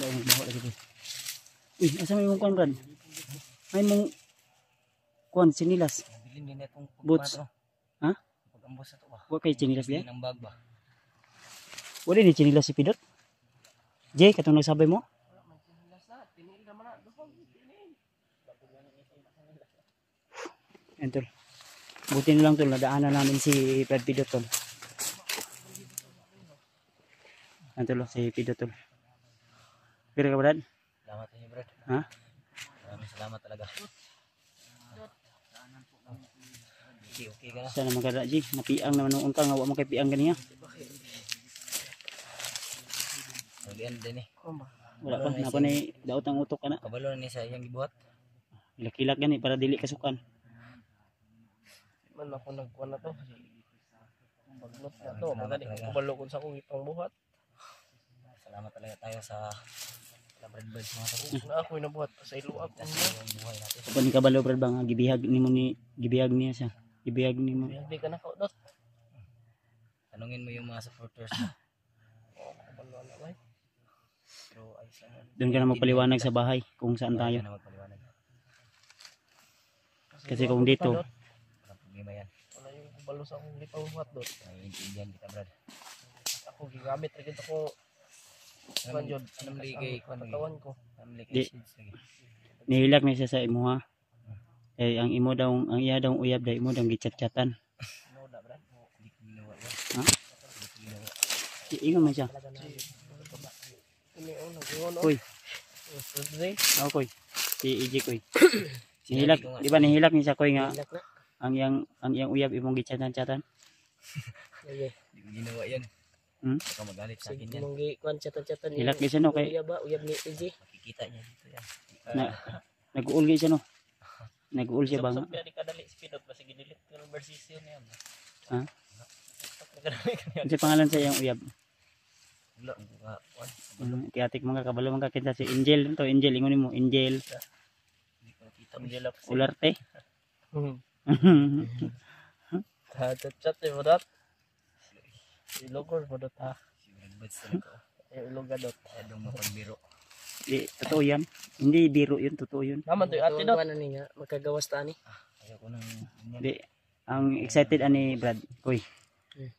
Dahil magbaho lagi po. Uy, asa may mong kuhan, Brad? May mong kuhan, sinilas. Bilin din itong Boots. Ha? Pag-ambos na ito ba? Huwag kayo sinilas diyan? Bilin ang bag ba? Wala ni sinilas si Pidot? Jay, katong nagsabay mo? Yan tol. Buti na lang tol, nadaanan namin si Brad Pidot tol. Yan tol, si Pidot tol. Kira ka Brad? Salamat niyo, Brad. Ha? Maraming salamat talaga. Okay ka na. Sana magkada Jay, napiang naman nung ka, ngawa mo kay piang ganiya. Naglian din eh. Wala pa, napa na daot ang utok ka na. Kabalo na niya sa iyang gibuhat. Ilak-ilak gani para dili kasukan. Man ako nagkuha na to. Baglot na to. Magani kabalo ko sa akong ipang buhat. Salamat talaga tayo sa Brad Birds mga kapatid. Na ako nabuhat sa ilo ako. Yung buhay natin. Kapag ni kabalo Brad ba nga gibihag nimo ni gibihag niya siya. Gibihag nimo. Hindi ka nakaudot. Tanungin mo yung mga supporters mo. Kabalo na bay. Pero ay sana. Doon ka na magpaliwanag sa bahay kung saan tayo. Na magpaliwanag. Kasi kung dito, Walang problema yan. wala yung kabalo sa akong ipang buhat dot. Naiintindihan kita, Brad. Ako gigamit ra gid ako. Kan jud Anong ligay ko katawan ko. Anong Di. ligay seeds lagi. nihilak niya siya sa imo ha. Eh ang imo daw, ang iya daw uyab daw imo daw gichat-chatan. Ano da brad? Hindi ko ginawa yan. Ha? Hindi ko ginawa. Ingon man siya. Ini oh nagkuha no. Uy, Tuesday. ako koy. Si EJ koy. Nihilak, di ba nihilak niya siya koy nga Ilak na. ang iyang uyab imong gichat-chatan. Okay. Hindi ko ginawa yan. Hmm? Baka magalit sa Sige akin yan. mong gi-kuan chatan-chatan. Hilak niya siya no kay Uyab ba? Uyab ni EJ. Makikita niya dito yan. na nag-uul gyud siya no. Nag-uul siya ba nga? Sub-sub di kadali speed up basta gidelete ko ng versiyon niya. Ha? Kadali kanya. Ano pangalan sa iyang uyab? Wala. Ang kuha. Tiatik mga kabalo mga kinsa si Angel to, Angel ingon mo Angel Hindi ko nakita. Angela pa. Ularte. Chat mo dot. Ilogor mo dot ha. Si Brad Birds talaga. Iloga dot. Masyadong mapagbiro. Di, totoo yan. Hindi biro yun, totoo yun. Naman to ate dot. Ano niya, magkagawas ta ni. Ayaw ko nang ganyan. Di, ang excited ani Brad, koy.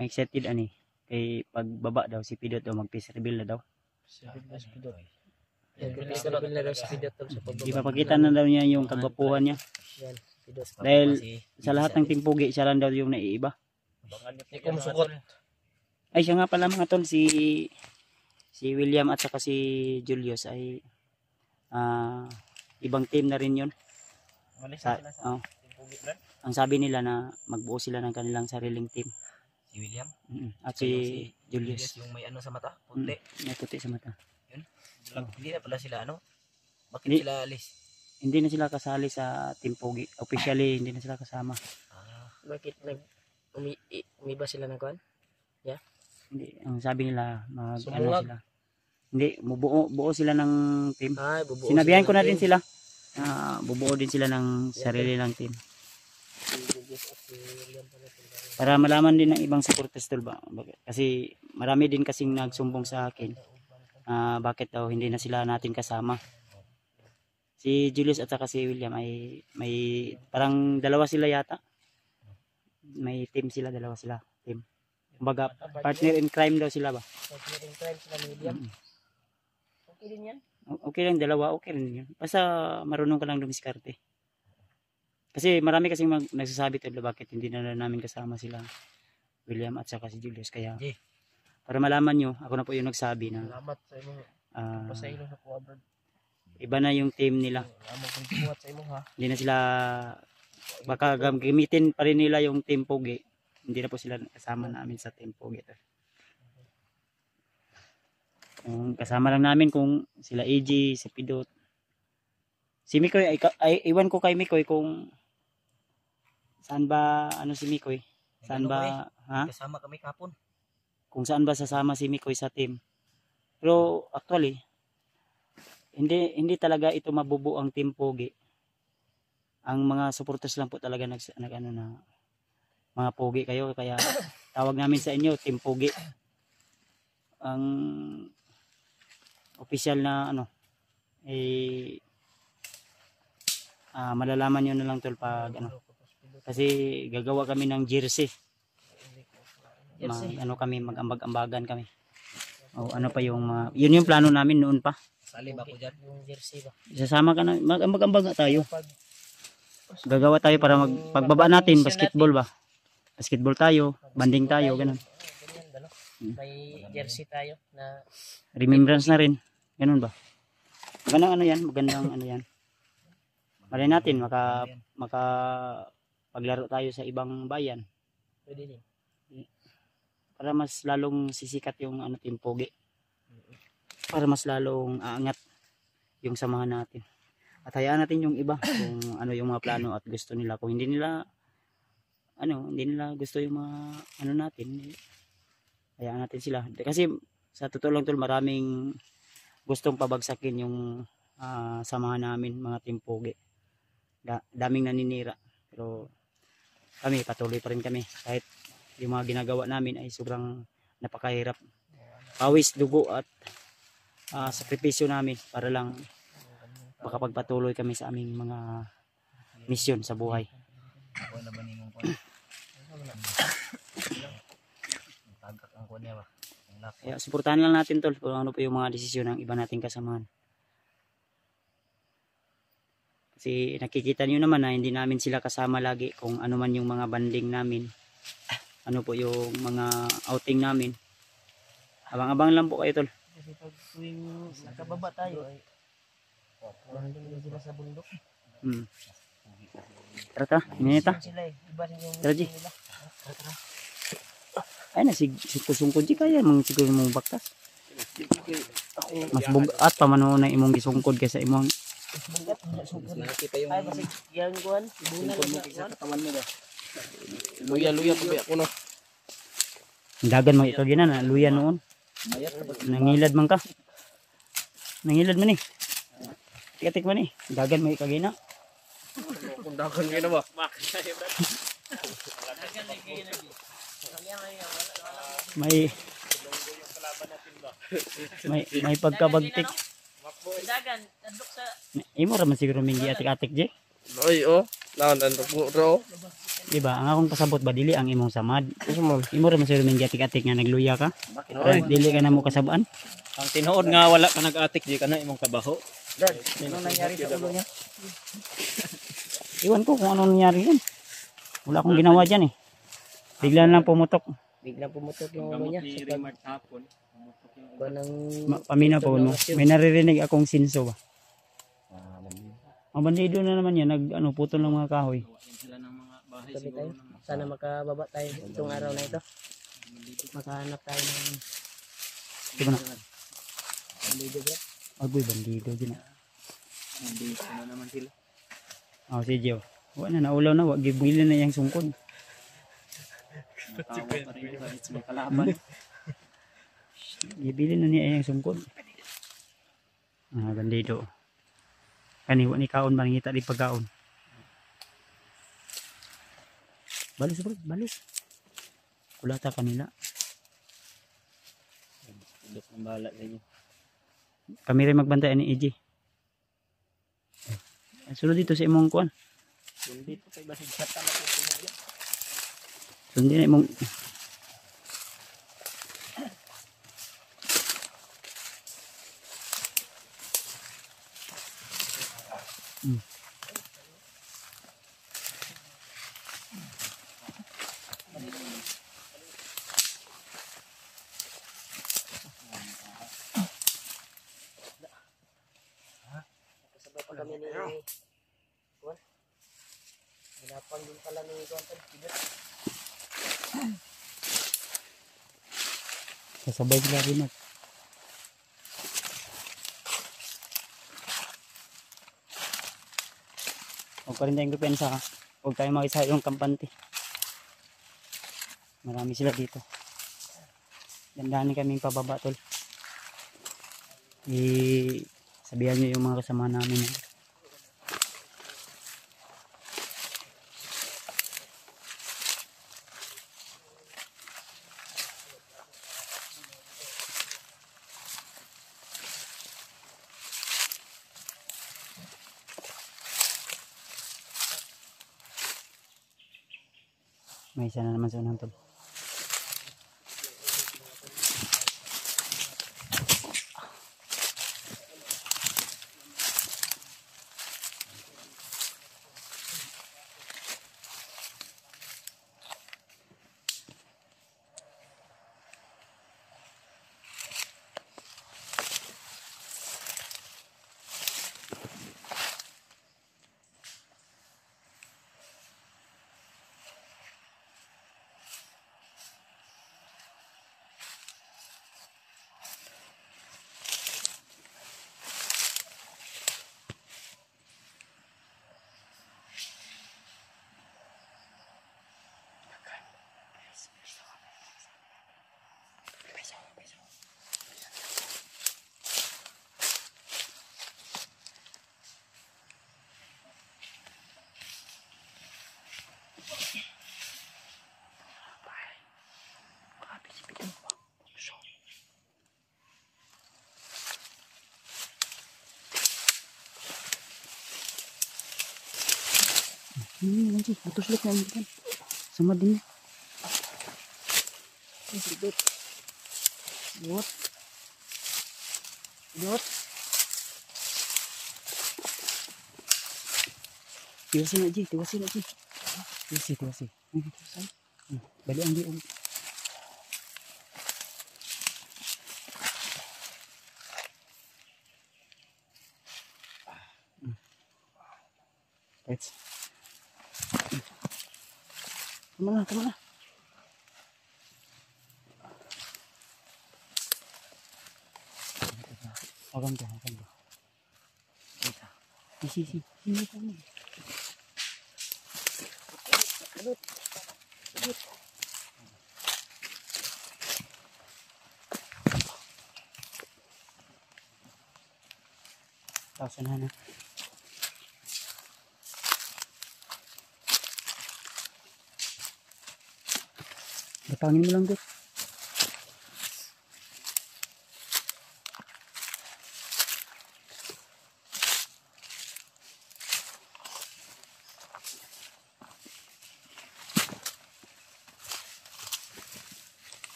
Ang excited ani kay pagbaba daw si Pidot daw mag-face reveal na daw. Speed dot. Nag-release na rin na daw sa video sa pagbaba. Ipapakita na daw niya yung kagwapuhan niya. Yan, video. Dahil Kasi sa lahat ng timpugi, siya lang daw yung naiiba. Hindi ko masukot. Ay siya nga pala mga tol, si William at saka si Julius ay ibang team na rin yun. Sa, oh, ang sabi nila na magbuo sila ng kanilang sariling team. si William. At So, si Julius. Yung may ano sa mata. Puti. May puti sa mata. Hindi na pala sila ano. Bakit Hindi. sila alis? Hindi na sila kasali sa Team Pogi. Officially, hindi na sila kasama. Bakit umiba sila ng kuan? Hindi, ang sabi nila, ano Sumulag. sila. Hindi, buo sila ng team. Ay, bubuo. Sinabihan ko sila na ng din team. sila. Bubuo din sila ng sarili lang team. Si Julius at si William pala sila. Para malaman din ng ibang supporters tol ba. Kasi marami din kasing nagsumbong sa akin. Bakit daw hindi na sila natin kasama. Si Julius at saka si William ay may parang dalawa sila yata. May team sila, dalawa sila team. Kumbaga partner in crime daw sila ba. Partner in crime sila ni William. Okay din yan. Okay lang dalawa, okay rin yun. Basta marunong ka lang dumiskarte. Kasi marami kasing nagsasabi tol bakit hindi na namin kasama sila William at saka si Julius. Kaya para malaman nyo, ako na po yung nagsabi na Salamat sa imo. Pasaylo sa kuha brad. iba na yung team nila. Amo kung buhat sa imo ha. Hindi na sila baka gamitin pa rin nila yung team Pogi. Hindi na po sila kasama namin sa team Pogi. Yung kasama lang namin kung sila AJ, si Pidot. Si Mikoy, ay iwan ko kay Mikoy kung saan ba si Mikoy? Saan ba Kasama kami kapon. kung saan ba sasama si Mikoy sa team. Pero actually hindi talaga ito mabubuo ang team Pogi. Ang mga supporters lang po talaga nag ano na mga Pogi kayo kaya tawag namin sa inyo team Pogi. Ang official na ano, eh, malalaman nyo na lang tol pag ano. Kasi gagawa kami ng jersey. Jersey. Ano kami, mag-ambag-ambagan kami. O ano pa yung yun yung plano namin noon pa. Sali ba ko dyan? Yung jersey ba? Isasama ka na, mag-ambag-ambag nga tayo. Pag Gagawa tayo para pagbaba natin, basketball ba? Basketball tayo, banding tayo, ganun. ganyan ba, no? May jersey tayo na Remembrance na rin. Ganun ba? Magandang ano yan, magandang ano yan. Malay natin, maka paglaro tayo sa ibang bayan. pwede din. Para mas lalong sisikat yung ano team pogi. Para mas lalong aangat yung samahan natin. At hayaan natin yung iba kung ano yung mga plano at gusto nila. Kung hindi nila gusto yung mga ano natin, hayaan natin sila. Kasi sa totoo lang tol, maraming gustong pabagsakin yung samahan namin mga team pogi. Daming naninira. Pero kami patuloy pa rin kami kahit yung mga ginagawa namin ay sobrang napakahirap. Pawis, dugo at sakripisyo namin para lang makapagpatuloy kami sa aming mga misyon sa buhay. Ako na ba ni mong kuwan? Tagak ang kuwan niya ba? Ang lako. Kaya suportahan lang natin tol kung ano pa yung mga desisyon ng iba nating kasamahan. Kasi nakikita nyo naman na hindi namin sila kasama lagi kung ano man yung mga banding namin. Ano po yung mga outing namin. Abang-abang lang po kayo tol. Kasi pag tuwing nakababa tayo ay nandun din sila sa bundok. Tara ta, inita. Sila eh. Iba rin yung Tara, G. nila. Ay na si kusungkod di kaya mang siguro mong baktas. Mas bugat pa man na imong gisungkod kaysa imong Bugat, sugod. Malaki pa yung Ay, basig yan kuhan. Ibunal sungkod mo na sa kuhan. katawan mo ba? Luya-luya pa ako no. dagan mo ito gina na luya noon. Mayat na ba? Nangilad man ka. Nangilad man eh. Tikatik man eh. Dagan mo ikagina. Kung dagan kayo na ba? May pagkabagtik. Dagan, tandok sa Imo ra man siguro mingi atik-atik je. Ay, oh. Nakandandok mo, bro. Diba? Ang akong kasabot ba dili ang imong samad. Imo ra man siguro mingi atik-atik nga nagluya ka. Pero dili ka na mo kasabaan. Ang tinuod nga wala ka nag-atik di ka na imong kabaho. Dad, ano nangyari sa ulo niya? Iwan ko kung ano nangyari yan. Wala akong ginawa dyan eh. Bigla na lang pumutok. Biglang pumutok yung ulo niya. Sa hapon. Paminaw pa mo. May naririnig akong sinso ba. Ang bandido na naman yan. Putol ng mga kahoy. Sila ng mga bahay Sabi siguro. tayo. Sana makababa tayo itong araw na ito. Makahanap tayo ng Diba na? bandido, bro. Agoy, bandido din. Nandito na naman sila. Si Gio. Wala na, naulaw na. Wag gibili na yung sungkod. Tawa pa rin sa its mga kalaban. Gibili na niya yung sungkod. Bandido. Kaniwa ni kaon maningita di pagkaon. Balis bro, balis. Kulata kanila. Dok ang bahala sa inyo. Kami rin magbantay ni EJ. Sunod dito sa imong kuan. Dito kay basig sa tala ko pinagya. Sunod din na imong Kasabay pa kami ni Kuan. Ginapang din pala ni Kuan. Tibet. kasabay sila rin at huwag pa rin tayong depensa ha. Huwag tayong makisa yung kampante. Marami sila dito. Dandahanin kaming pababa tol. Sabihan nyo yung mga kasama namin. May isa na naman sa unang tol. Nanti putus lek na kan. Sama din. Dudut. Dudut. Dudut. Tiwasin aja, tiwasin aja. Tiwasin. Balik ang dia. Let's. Kemana? Akan tuh. Sini. Tahu sana. Datangin mo lang, Dut.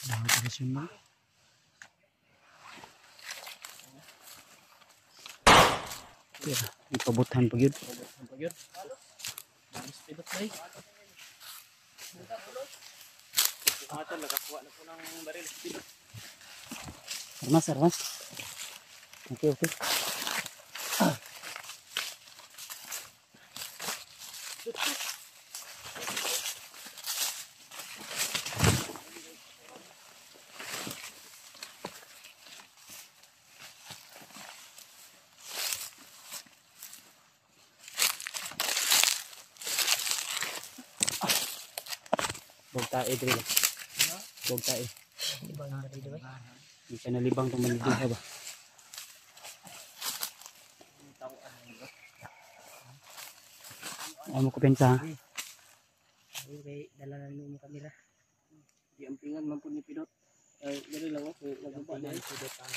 Nah, terus yun. Ya, ipabutan pag yun. Mas pidot na eh. Mga tol, nakakuha na po ng baril. Pidot. Armas. Okay. Bog tae dre. Bog tae. Ibang dari dua. Di ka nalibang itong maniduha ba? Ayaw mo ko pensa ha? Okay, dalanan mo kamera. Di ampingan man po ni Pidot. Ay, dali lang ako. Nagpapalay. Pidot ang